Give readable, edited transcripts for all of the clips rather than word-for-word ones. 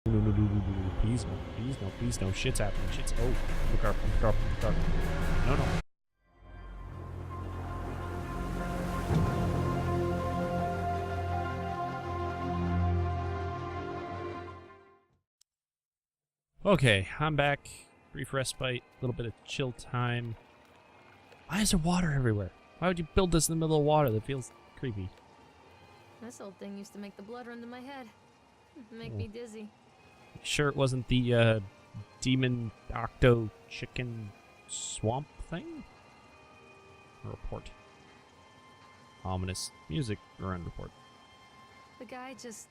No, no, no, no, no, no, please no, please no, please no. Shit's happening. Shit's. Oh, look up, look up, look up. No, no. Okay, I'm back. Brief respite, a little bit of chill time. Why is there water everywhere? Why would you build this in the middle of water? That feels creepy. This old thing used to make the blood run to my head. Make me dizzy. Sure it wasn't the demon octo chicken swamp thing? Report. Ominous music run report. The guy just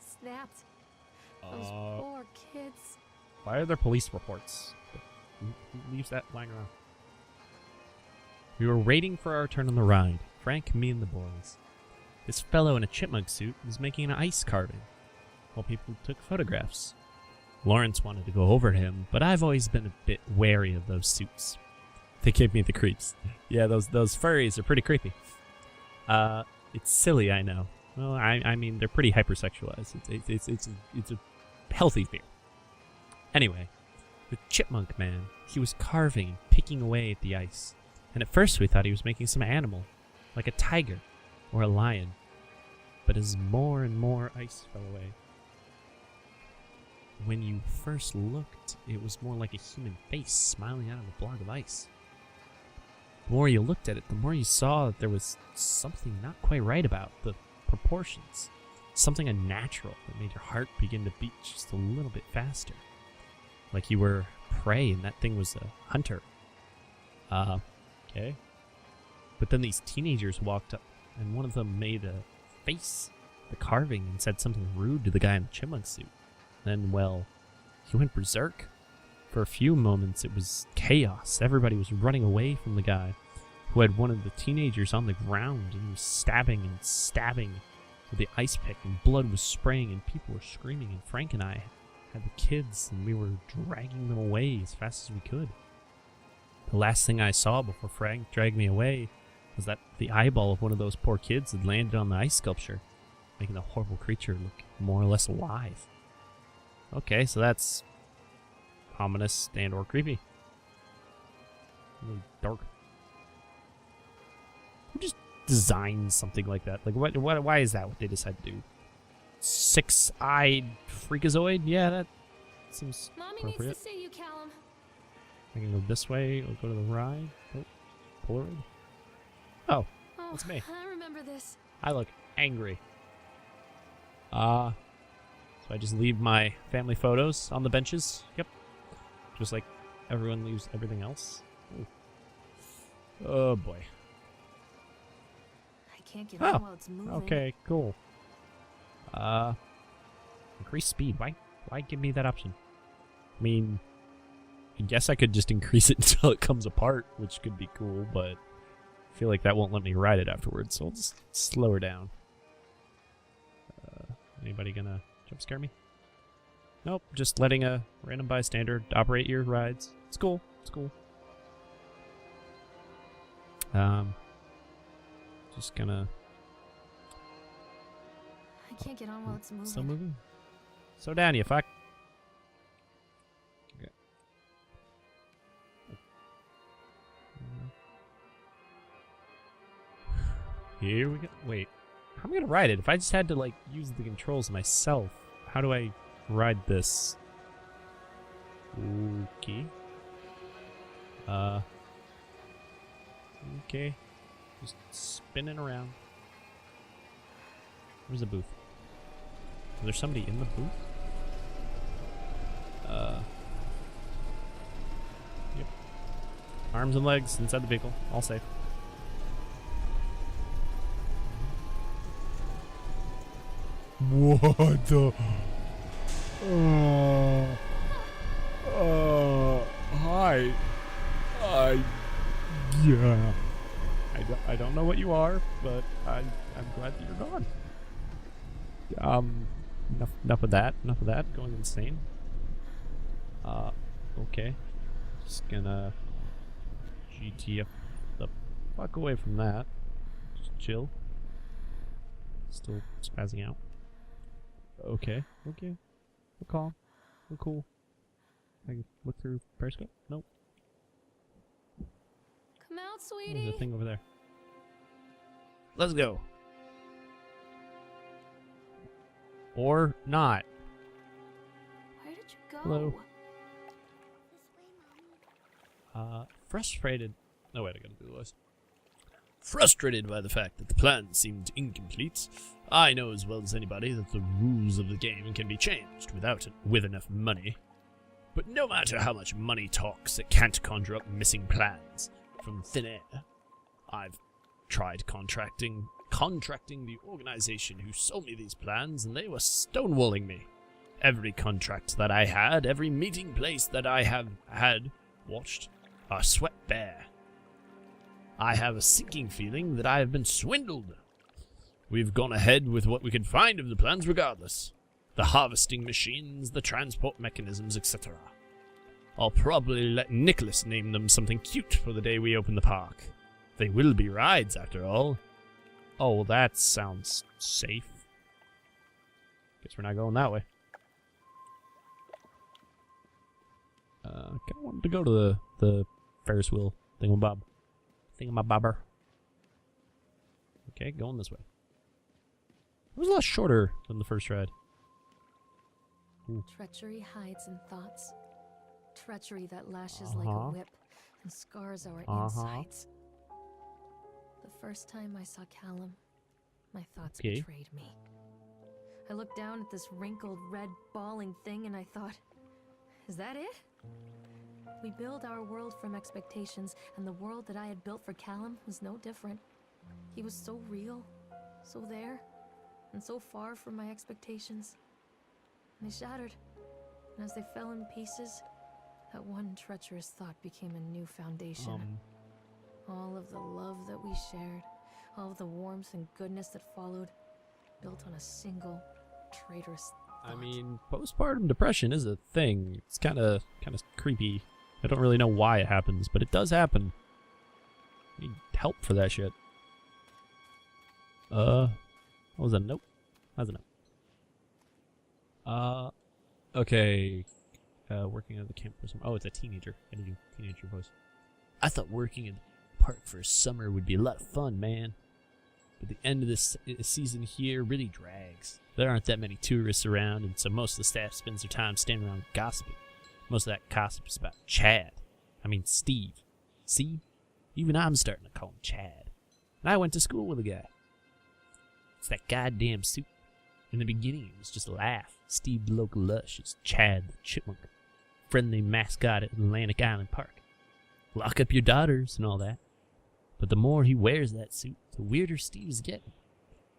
snapped. Those poor kids. Why are there police reports? Who leaves that lying around? We were waiting for our turn on the ride. Frank, me, and the boys. This fellow in a chipmunk suit was making an ice carving, while people took photographs. Lawrence wanted to go over to him, but I've always been a bit wary of those suits. They gave me the creeps. Yeah, those furries are pretty creepy. It's silly, I know. Well, I mean, they're pretty hypersexualized. It's a healthy fear. Anyway, the chipmunk man, he was carving and picking away at the ice. And at first we thought he was making some animal, like a tiger or a lion. But as more and more ice fell away, when you first looked, it was more like a human face smiling out of a block of ice. The more you looked at it, the more you saw that there was something not quite right about the proportions. Something unnatural that made your heart begin to beat just a little bit faster. Like you were prey and that thing was a hunter. Okay. But then these teenagers walked up and one of them made a face, the carving, and said something rude to the guy in the chipmunk suit. Then, well, he went berserk. For a few moments it was chaos. Everybody was running away from the guy who had one of the teenagers on the ground, and he was stabbing and stabbing with the ice pick, and blood was spraying and people were screaming, and Frank and I had the kids and we were dragging them away as fast as we could. The last thing I saw before Frank dragged me away was that the eyeball of one of those poor kids had landed on the ice sculpture, making the horrible creature look more or less alive. Okay, so that's ominous and or creepy. Really dark. Who just designed something like that? Like, why is that what they decided to do? Six-eyed freakazoid? Yeah, that seems Mommy appropriate. needs to see you, Callum. I can go this way or go to the ride. Oh, Polaroid. Oh, that's me. I remember this. I look angry. So I just leave my family photos on the benches. Yep. Just like everyone leaves everything else. Ooh. Oh boy. I can't get on while it's moving. Okay, cool. Increase speed. Why give me that option? I mean, I guess I could just increase it until it comes apart, which could be cool, but I feel like that won't let me ride it afterwards, so I'll just slow her down. Anybody gonna jump scare me? Nope, just letting a random bystander operate your rides. It's cool. It's cool. Just gonna... I can't get on while it's moving. Still moving? Slow down, you fuck. Okay. Here we go. Wait. How am I gonna ride it? If I just had to, like, use the controls myself, how do I ride this? Okay. Okay. Just spinning around. Where's the booth? Is there somebody in the booth? Yep. Arms and legs inside the vehicle. All safe. What the? Hi. Yeah. I don't know what you are, but I'm glad that you're gone. Enough of that. Enough of that. Going insane. Okay. Just gonna GTF the fuck away from that. Just chill. Still spazzing out. Okay. Okay. We're calm. We're cool. I can look through Periscope? Nope. Come out, There's sweetie. a thing over there. Let's go. Or not. Where did you go? Hello. Frustrated. Oh wait, I gotta do the voice. Frustrated by the fact that the plan seemed incomplete, I know as well as anybody that the rules of the game can be changed with enough money. But no matter how much money talks, it can't conjure up missing plans from thin air. I've tried contracting the organization who sold me these plans, and they were stonewalling me. Every contract that I had, every meeting place that I have had watched, are swept bare. I have a sinking feeling that I have been swindled. We've gone ahead with what we could find of the plans regardless. The harvesting machines, the transport mechanisms, etc. I'll probably let Nicholas name them something cute for the day we open the park. They will be rides, after all. Oh, well, that sounds safe. Guess we're not going that way. Kind of wanted to go to the Ferris wheel thingamabob. Thingamabobber. Okay, going this way. It was a lot shorter than the first ride. Ooh. Treachery hides in thoughts. Treachery that lashes like a whip and scars our insides. The first time I saw Callum, my thoughts betrayed me. I looked down at this wrinkled, red, bawling thing and I thought, is that it? We build our world from expectations, and the world that I had built for Callum was no different. He was so real, so there, and so far from my expectations. And they shattered, and as they fell in pieces, that one treacherous thought became a new foundation. All of the love that we shared, all of the warmth and goodness that followed, built on a single traitorous thought. I mean, postpartum depression is a thing. It's kind of creepy. I don't really know why it happens, but it does happen. Need help for that shit. What was that? Nope. That's a no. Okay. Working at the camp for some. Oh, it's a teenager. I need a teenager voice. I thought working in the park for a summer would be a lot of fun, man. But the end of this season here really drags. There aren't that many tourists around, and so most of the staff spends their time standing around gossiping. Most of that gossip is about Chad. I mean, Steve. See? Even I'm starting to call him Chad. And I went to school with the guy. It's that goddamn suit. In the beginning, it was just a laugh. Steve the local lush is Chad the chipmunk. Friendly mascot at Atlantic Island Park. Lock up your daughters and all that. But the more he wears that suit, the weirder Steve is getting.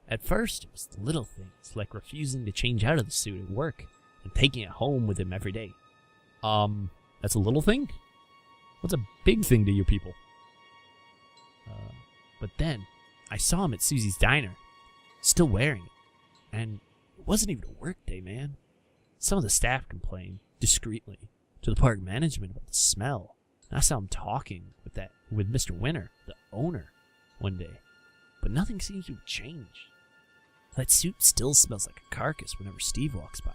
At first, it was the little things, like refusing to change out of the suit at work and taking it home with him every day. That's a little thing? What's a big thing to you people? But then, I saw him at Susie's diner, still wearing it. And it wasn't even a work day, man. Some of the staff complained, discreetly, to the park management about the smell. And I saw him talking with Mr. Winter, the owner, one day. But nothing seems to have changed. That suit still smells like a carcass whenever Steve walks by.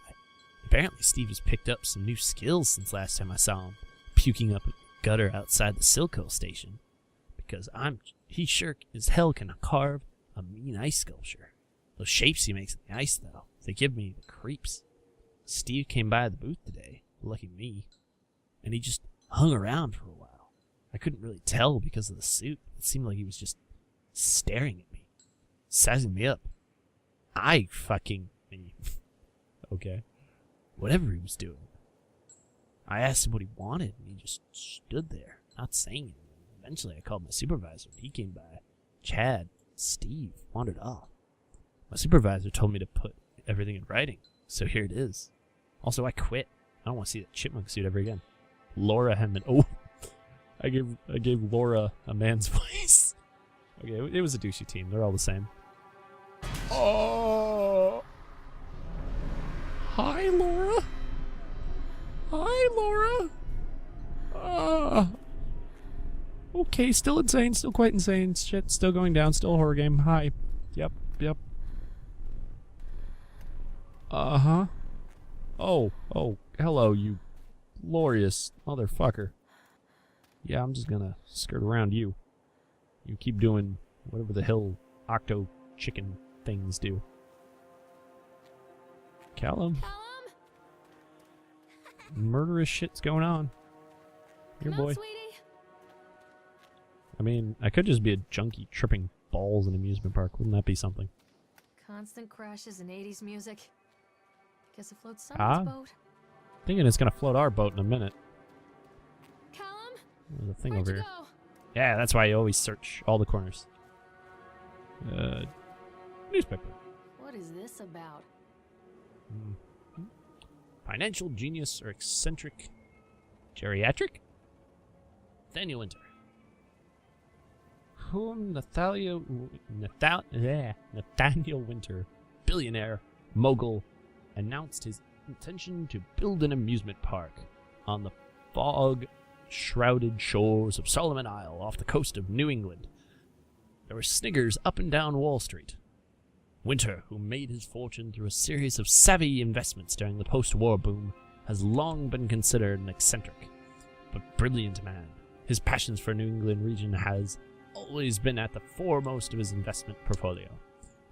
Apparently Steve has picked up some new skills since last time I saw him, puking up a gutter outside the Silco station. Because he sure as hell can carve a mean ice sculpture. Those shapes he makes in the ice, though, they give me the creeps. Steve came by the booth today, lucky me, and he just hung around for a while. I couldn't really tell because of the suit. It seemed like he was just staring at me, sizing me up. Okay. Whatever he was doing. I asked him what he wanted, and he just stood there, not saying anything. Eventually, I called my supervisor, and he came by. Chad, Steve, wandered off. My supervisor told me to put everything in writing, so here it is. Also, I quit. I don't want to see that chipmunk suit ever again. Laura Hemman. Oh, I gave Laura a man's voice. Okay, it was a douchey team. They're all the same. Oh. Hi, Laura. Hi, Laura. Okay, still insane, still quite insane. Shit, still going down, still a horror game. Hi. Yep. Oh, hello, you glorious motherfucker. Yeah, I'm just gonna skirt around you. You keep doing whatever the hell octo chicken things do. Callum? Murderous shit's going on. Here, boy. I mean, I could just be a junkie tripping balls in an amusement park. Wouldn't that be something? Constant crashes and 80s music. Guess it floats someone's boat. Thinking it's gonna float our boat in a minute. Callum? There's a thing over here. Yeah, that's why you always search all the corners. Newspaper. What is this about? Financial genius or eccentric geriatric? Nathaniel Winter. Whom Nathaniel Winter, billionaire, mogul, announced his intention to build an amusement park on the fog-shrouded shores of Solomon Isle off the coast of New England. There were sniggers up and down Wall Street. Winter, who made his fortune through a series of savvy investments during the post-war boom, has long been considered an eccentric, but brilliant man. His passions for New England region has always been at the foremost of his investment portfolio.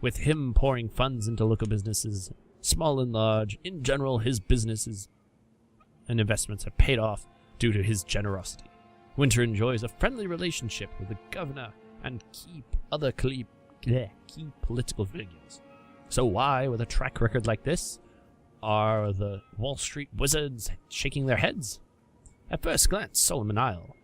With him pouring funds into local businesses, small and large, in general, his businesses and investments have paid off due to his generosity. Winter enjoys a friendly relationship with the governor and key political figures. So why, with a track record like this, are the Wall Street wizards shaking their heads? At first glance, Solomon Isle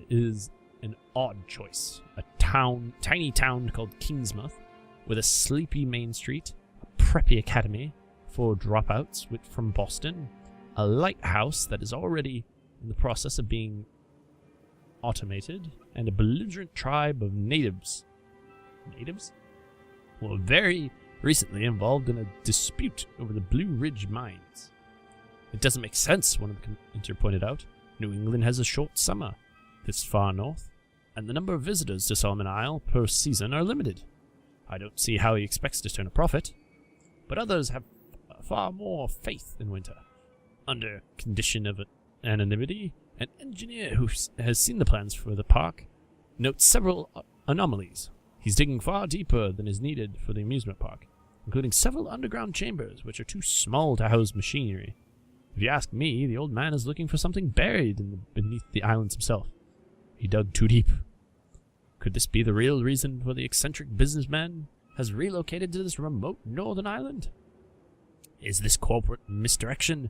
is an odd choice. A tiny town called Kingsmouth, with a sleepy main street, a preppy academy for dropouts from Boston, a lighthouse that is already in the process of being automated, and a belligerent tribe of natives. Natives? Well, very recently involved in a dispute over the Blue Ridge mines. It doesn't make sense, one of the commenter pointed out. New England has a short summer this far north, and the number of visitors to Solomon Isle per season are limited. I don't see how he expects to turn a profit, but others have far more faith in Winter. Under condition of anonymity, an engineer who has seen the plans for the park notes several anomalies. He's digging far deeper than is needed for the amusement park, including several underground chambers which are too small to house machinery. If you ask me, the old man is looking for something buried beneath the islands himself. He dug too deep. Could this be the real reason for the eccentric businessman has relocated to this remote northern island? Is this corporate misdirection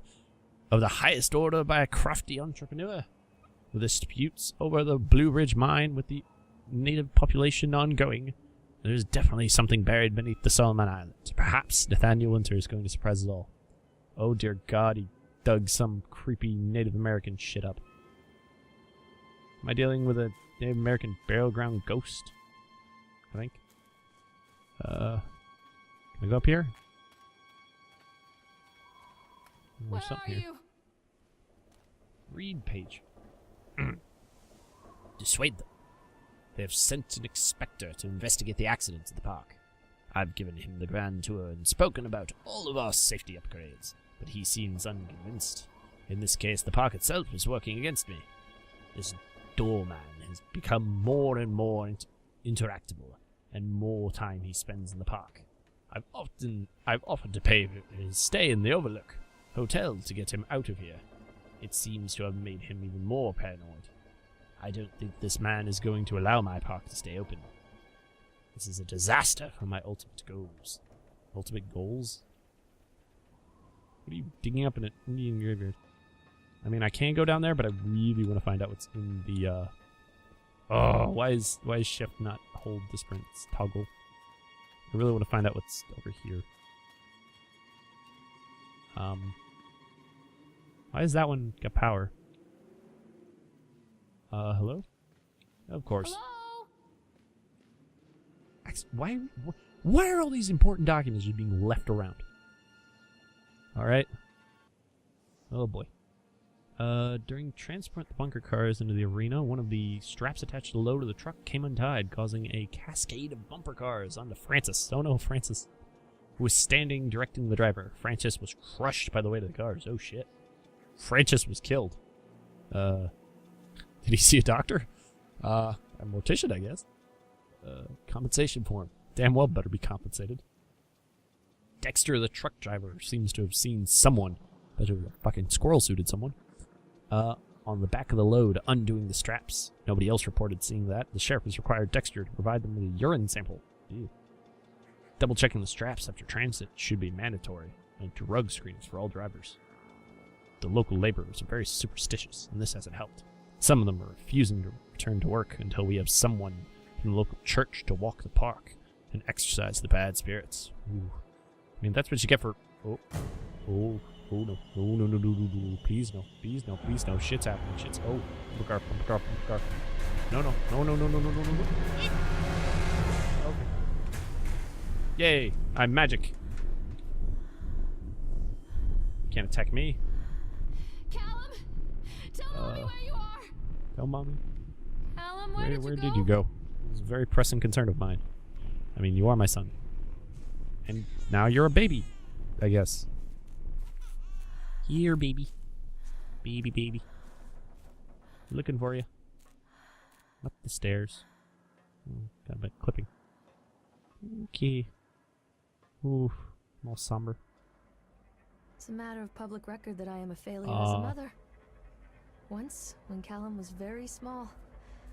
of the highest order by a crafty entrepreneur, with disputes over the Blue Ridge mine with the native population ongoing? There's definitely something buried beneath the Solomon Islands. Perhaps Nathaniel Winter is going to surprise us all. Oh dear God, he dug some creepy Native American shit up. Am I dealing with a Native American burial ground ghost? I think. Can I go up here? There's something here. Read page. Dissuade them. They have sent an inspector to investigate the accidents at the park. I've given him the grand tour and spoken about all of our safety upgrades, but he seems unconvinced. In this case, the park itself is working against me. This doorman has become more and more interactable, and more time he spends in the park. I've offered to pay for his stay in the Overlook Hotel to get him out of here. It seems to have made him even more paranoid. I don't think this man is going to allow my park to stay open. This is a disaster for my ultimate goals. Ultimate goals? What are you digging up in an Indian graveyard? I mean, I can go down there, but I really want to find out what's in the, Oh, why is shift not hold the sprint? It's toggle. I really want to find out what's over here. Why does that one get power? Hello? Of course. Hello? Why are all these important documents just being left around? Alright. Oh boy. During transport the bunker cars into the arena, one of the straps attached to the load of the truck came untied, causing a cascade of bumper cars onto Francis. Oh no, Francis. who was standing directing the driver. Francis was crushed by the weight of the cars. Oh shit. Francis was killed. Did he see a doctor? A mortician, I guess. Compensation for him. Damn well better be compensated. Dexter, the truck driver, seems to have seen someone, better than fucking squirrel-suited someone, on the back of the load, undoing the straps. Nobody else reported seeing that. The sheriff has required Dexter to provide them with a urine sample. Ew. Double-checking the straps after transit should be mandatory, and drug screens for all drivers. The local laborers are very superstitious, and this hasn't helped. Some of them are refusing to return to work until we have someone from the local church to walk the park and exorcise the bad spirits. Ooh. I mean, that's what you get for... Oh no. No. Please no. Shit's happening. Oh, Booker. No. Okay. Yay, I'm magic. Can't attack me. Callum, tell mommy where you are. Tell mommy. Callum, Where did you go? It's a very pressing concern of mine. I mean, you are my son. And now you're a baby, I guess. Here, baby. Baby. Looking for you. Up the stairs. Got a bit clipping. Okay. Ooh, I'm all somber. It's a matter of public record that I am a failure as a mother. Once, when Callum was very small,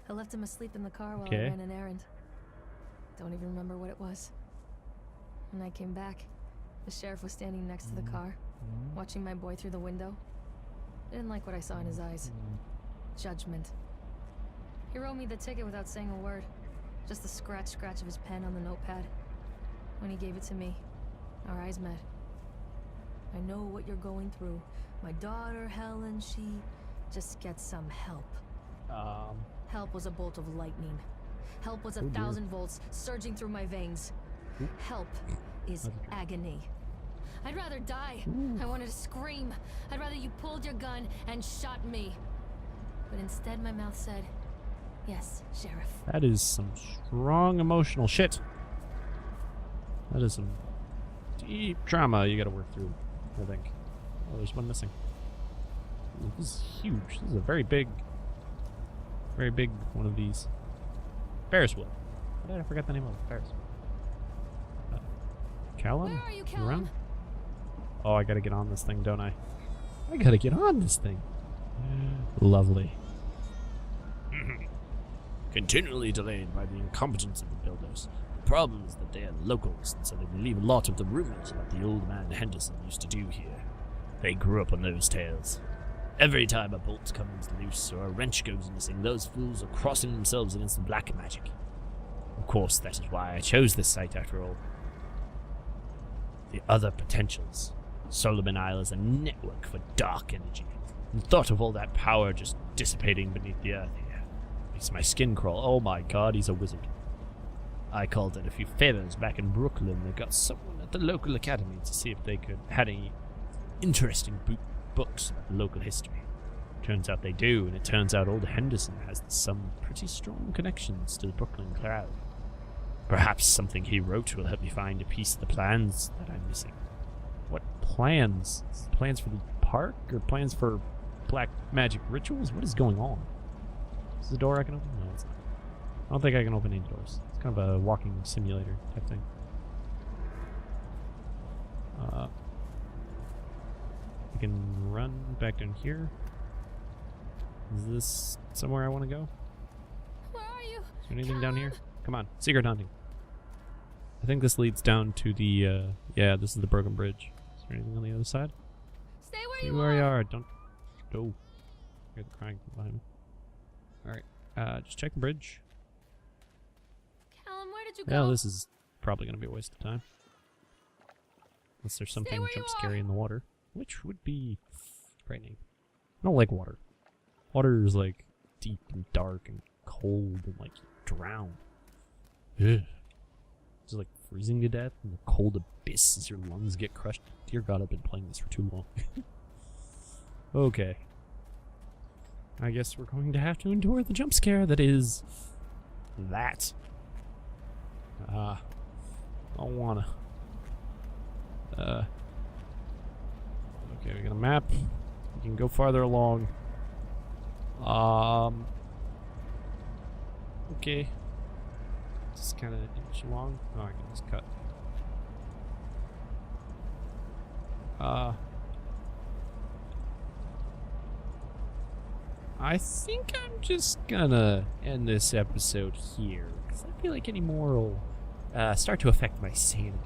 I left him asleep in the car while I ran an errand. Don't even remember what it was. When I came back, the sheriff was standing next to the car, watching my boy through the window. I didn't like what I saw in his eyes. Judgment. He wrote me the ticket without saying a word. Just the scratch of his pen on the notepad. When he gave it to me, our eyes met. I know what you're going through. My daughter, Helen, she just gets some help. Help was a bolt of lightning. Help was 1,000 volts surging through my veins. Help is agony. I'd rather die. I wanted to scream. I'd rather you pulled your gun and shot me. But instead my mouth said, yes, Sheriff. That is some strong emotional shit. That is some deep trauma you gotta work through, I think. Oh, there's one missing. Ooh, this is huge. This is a very big one of these. Ferris wheel. Why did I forget the name of it? Ferris wheel. Callum? Where are you, Callum? Around? Oh, I gotta get on this thing, don't I? I gotta get on this thing. Lovely. Continually delayed by the incompetence of the builders. The problem is that they are locals, and so they believe a lot of the rumors about the old man Henderson used to do here. They grew up on those tales. Every time a bolt comes loose or a wrench goes missing, those fools are crossing themselves against the black magic. Of course, that is why I chose this site after all. The other potentials. Solomon Isle is a network for dark energy. The thought of all that power just dissipating beneath the earth here makes my skin crawl. Oh my god, he's a wizard. I called in a few favors back in Brooklyn. They got someone at the local academy to see if they had any interesting books about local history. Turns out they do, and it turns out old Henderson has some pretty strong connections to the Brooklyn crowd. Perhaps something he wrote will help me find a piece of the plans that I'm missing. What plans? Plans for the park? Or plans for black magic rituals? What is going on? Is the door I can open? No, it's not. I don't think I can open any doors. It's kind of a walking simulator type thing. I can run back down here. Is this somewhere I want to go? Where are you? Is there anything down here? Come on, secret hunting. I think this leads down to the, yeah, this is the broken bridge. Is there anything on the other side? Stay where Stay you where you are. are. Don't go. I hear the crying behind me. Alright, just check the bridge. Callum, where did you go? Yeah, this is probably going to be a waste of time. Unless there's something jump scary in the water. Which would be frightening. I don't like water. Water is like deep and dark and cold and like you drown. Ugh. It's like freezing to death in the cold abyss as your lungs get crushed. Dear God, I've been playing this for too long. Okay. I guess we're going to have to endure the jump scare that is that. I don't wanna. Okay, we got a map. We can go farther along. Okay. Just kind of inch along. Oh, I can just cut. I think I'm just gonna end this episode here, because I feel like any more will start to affect my sanity.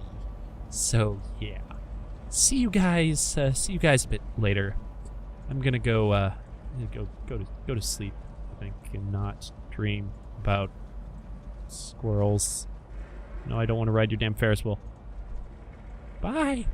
So yeah, see you guys a bit later. I'm gonna go go to sleep, I think, and not dream about squirrels. No, I don't want to ride your damn Ferris wheel. Bye.